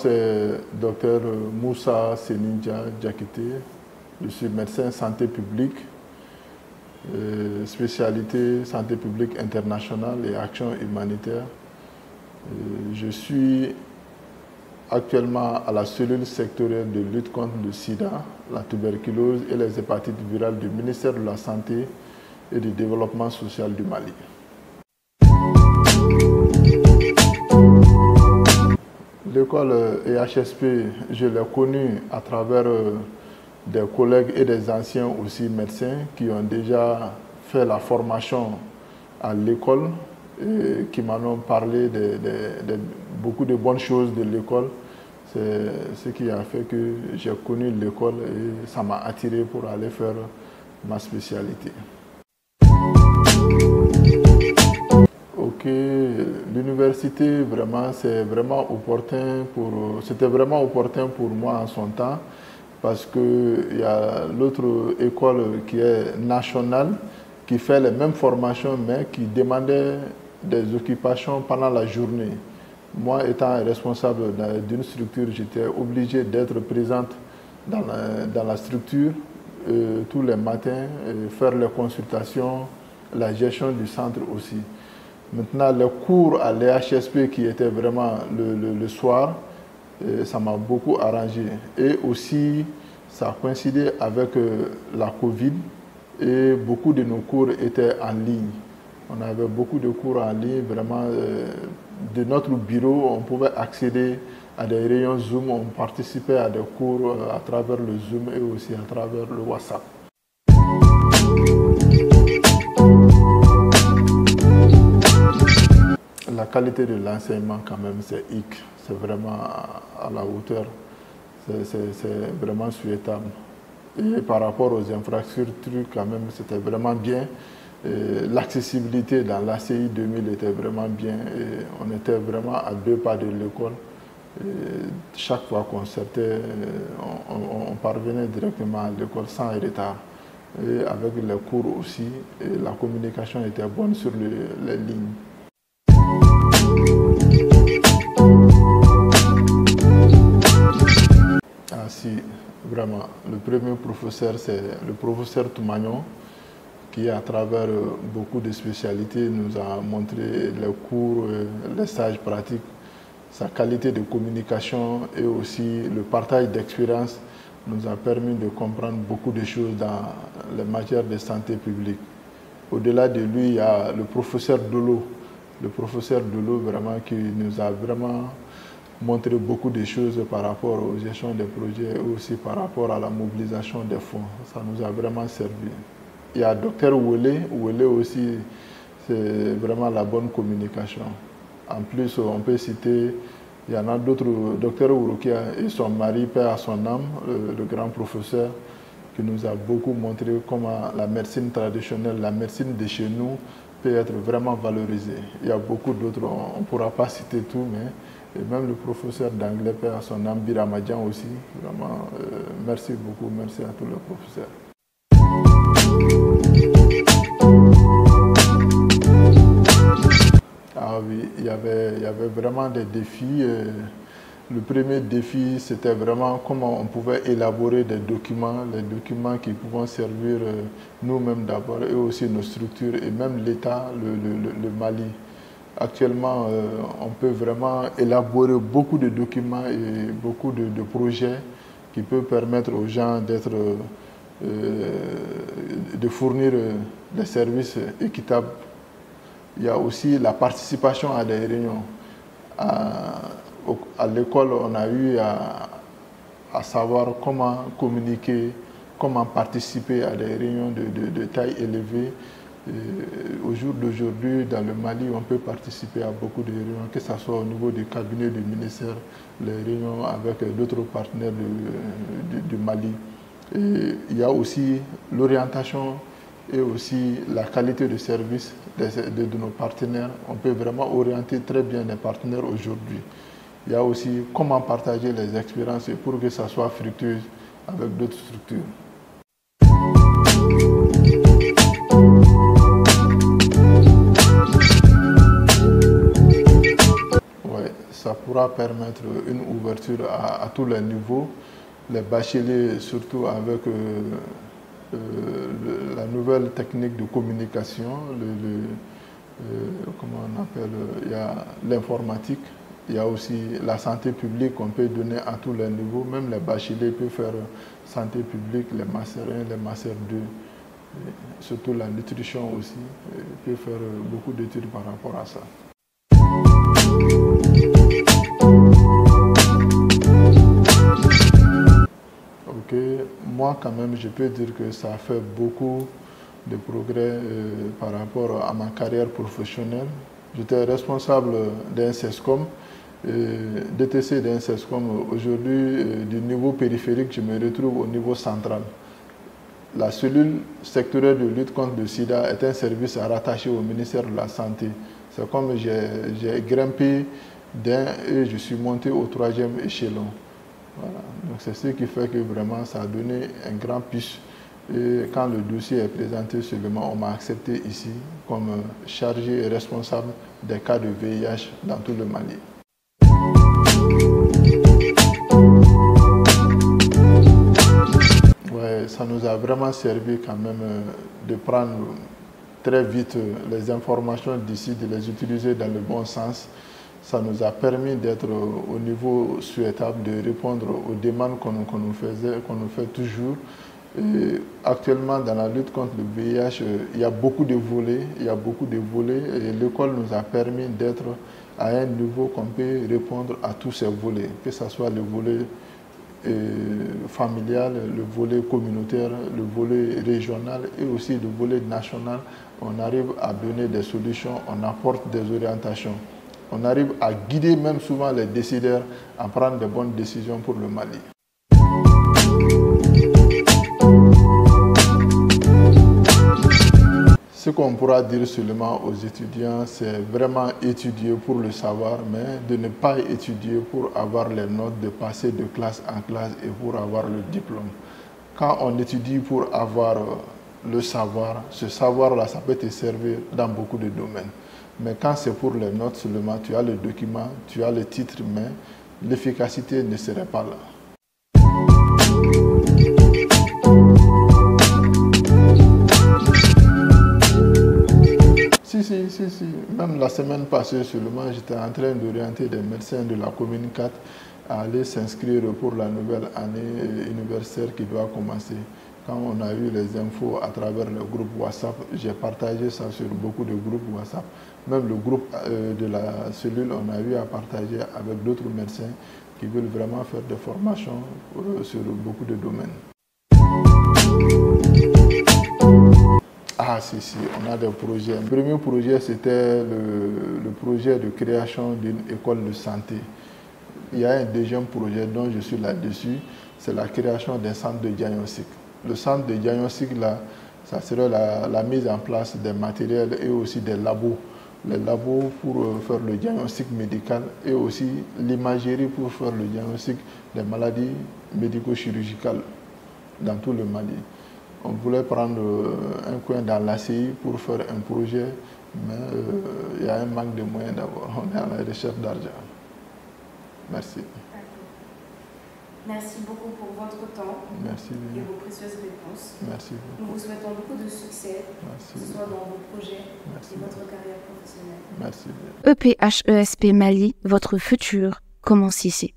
c'est Dr Moussa Seninja Diakité. Je suis médecin santé publique, spécialité santé publique internationale et action humanitaire. Je suis actuellement à la cellule sectorielle de lutte contre le sida, la tuberculose et les hépatites virales du ministère de la Santé et du Développement social du Mali. L'école EHSP, je l'ai connue à travers des collègues et des anciens aussi médecins qui ont déjà fait la formation à l'école et qui m'en ont parlé de beaucoup de bonnes choses de l'école. C'est ce qui a fait que j'ai connu l'école et ça m'a attiré pour aller faire ma spécialité. Ok, l'université, vraiment, c'était vraiment opportun pour moi en son temps parce qu'il y a l'autre école qui est nationale qui fait les mêmes formations mais qui demandait des occupations pendant la journée. Moi, étant responsable d'une structure, j'étais obligé d'être présente dans la structure tous les matins, faire les consultations, la gestion du centre aussi. Maintenant, les cours à l'EHSP qui étaient vraiment le soir, ça m'a beaucoup arrangé. Et aussi, ça a coïncidé avec la Covid et beaucoup de nos cours étaient en ligne. On avait beaucoup de cours en ligne, vraiment. De notre bureau, on pouvait accéder à des réunions Zoom, on participait à des cours à travers le Zoom et aussi à travers le WhatsApp. La qualité de l'enseignement quand même c'est hic, c'est vraiment à la hauteur, c'est vraiment souhaitable. Et par rapport aux infrastructures quand même c'était vraiment bien. L'accessibilité dans l'ACI 2000 était vraiment bien et on était vraiment à 2 pas de l'école. Chaque fois qu'on sortait, on parvenait directement à l'école sans retard. Et avec les cours aussi, et la communication était bonne sur les lignes. Ah si, vraiment, le premier professeur c'est le professeur Toumagnon, qui à travers beaucoup de spécialités nous a montré les cours, les stages pratiques, sa qualité de communication et aussi le partage d'expérience nous a permis de comprendre beaucoup de choses dans les matières de santé publique. Au-delà de lui, il y a le professeur Dolo. Le professeur Dolo vraiment qui nous a vraiment montré beaucoup de choses par rapport aux gestions des projets et aussi par rapport à la mobilisation des fonds. Ça nous a vraiment servi. Il y a Dr Ouelé aussi, c'est vraiment la bonne communication. En plus, on peut citer, il y en a d'autres, Dr Ouroukia et son mari, père à son âme, le grand professeur, qui nous a beaucoup montré comment la médecine traditionnelle, la médecine de chez nous, peut être vraiment valorisée. Il y a beaucoup d'autres, on ne pourra pas citer tout, mais et même le professeur d'anglais, père à son âme, Biramadjan aussi, vraiment, merci beaucoup, merci à tous les professeurs. Ah oui, il y avait vraiment des défis. Le premier défi, c'était vraiment comment on pouvait élaborer des documents, les documents qui pouvaient servir nous-mêmes d'abord et aussi nos structures et même l'État, le Mali. Actuellement, on peut vraiment élaborer beaucoup de documents et beaucoup de projets qui peuvent permettre aux gens de fournir des services équitables. Il y a aussi la participation à des réunions. À l'école, on a eu à savoir comment communiquer, comment participer à des réunions de taille élevée. Au jour d'aujourd'hui, dans le Mali, on peut participer à beaucoup de réunions, que ce soit au niveau du cabinet du ministère, les réunions avec d'autres partenaires du Mali. Et il y a aussi l'orientation et aussi la qualité de service de nos partenaires. On peut vraiment orienter très bien les partenaires aujourd'hui. Il y a aussi comment partager les expériences pour que ça soit fructueux avec d'autres structures. ça pourra permettre une ouverture à tous les niveaux. Les bacheliers, surtout avec la nouvelle technique de communication, comment on appelle, il y a l'informatique, il y a aussi la santé publique qu'on peut donner à tous les niveaux. Même les bacheliers peuvent faire santé publique, les masters 1, les masters 2, surtout la nutrition aussi, ils peuvent faire beaucoup d'études par rapport à ça. Ok, moi quand même je peux dire que ça a fait beaucoup de progrès par rapport à ma carrière professionnelle. J'étais responsable d'un CESCOM, DTC d'un CESCOM. Aujourd'hui, du niveau périphérique, je me retrouve au niveau central. La cellule sectorielle de lutte contre le sida est un service rattaché au ministère de la Santé. C'est comme j'ai grimpé d'un et je suis monté au 3e échelon. Voilà. Donc c'est ce qui fait que vraiment ça a donné un grand plus. Et quand le dossier est présenté seulement, on m'a accepté ici comme chargé et responsable des cas de VIH dans tout le Mali. Ouais, ça nous a vraiment servi quand même de prendre très vite les informations d'ici, de les utiliser dans le bon sens. Ça nous a permis d'être au niveau souhaitable, de répondre aux demandes qu'on nous fait toujours. Et actuellement, dans la lutte contre le VIH, il y a beaucoup de volets, et l'école nous a permis d'être à un niveau qu'on peut répondre à tous ces volets, que ce soit le volet familial, le volet communautaire, le volet régional et aussi le volet national. On arrive à donner des solutions, on apporte des orientations. On arrive à guider même souvent les décideurs à prendre de bonnes décisions pour le Mali. Ce qu'on pourra dire seulement aux étudiants, c'est vraiment étudier pour le savoir, mais de ne pas étudier pour avoir les notes, de passer de classe en classe et pour avoir le diplôme. Quand on étudie pour avoir le savoir, ce savoir-là, ça peut te servir dans beaucoup de domaines. Mais quand c'est pour les notes seulement, tu as le document, tu as le titre, mais l'efficacité ne serait pas là. Si. Même la semaine passée seulement, j'étais en train d'orienter des médecins de la commune 4 à aller s'inscrire pour la nouvelle année universitaire qui doit commencer. Quand on a eu les infos à travers le groupe WhatsApp, j'ai partagé ça sur beaucoup de groupes WhatsApp. Même le groupe de la cellule, on a eu à partager avec d'autres médecins qui veulent vraiment faire des formations sur beaucoup de domaines. Ah si, on a des projets. Le premier projet, c'était le projet de création d'une école de santé. Il y a un deuxième projet dont je suis là-dessus, c'est la création d'un centre de diagnostic. Le centre de diagnostic, là, ça serait la mise en place des matériels et aussi des labos. Les labos pour faire le diagnostic médical et aussi l'imagerie pour faire le diagnostic des maladies médico-chirurgicales dans tout le Mali. On voulait prendre un coin dans l'ACI pour faire un projet, mais il y a un manque de moyens d'abord. On est à la recherche d'argent. Merci. Merci beaucoup pour votre temps. Merci. Et vos précieuses réponses. Merci. Nous vous souhaitons beaucoup de succès, Merci. que ce soit dans vos projets Merci. et votre carrière professionnelle. Merci. EPHESP Mali, votre futur commence ici.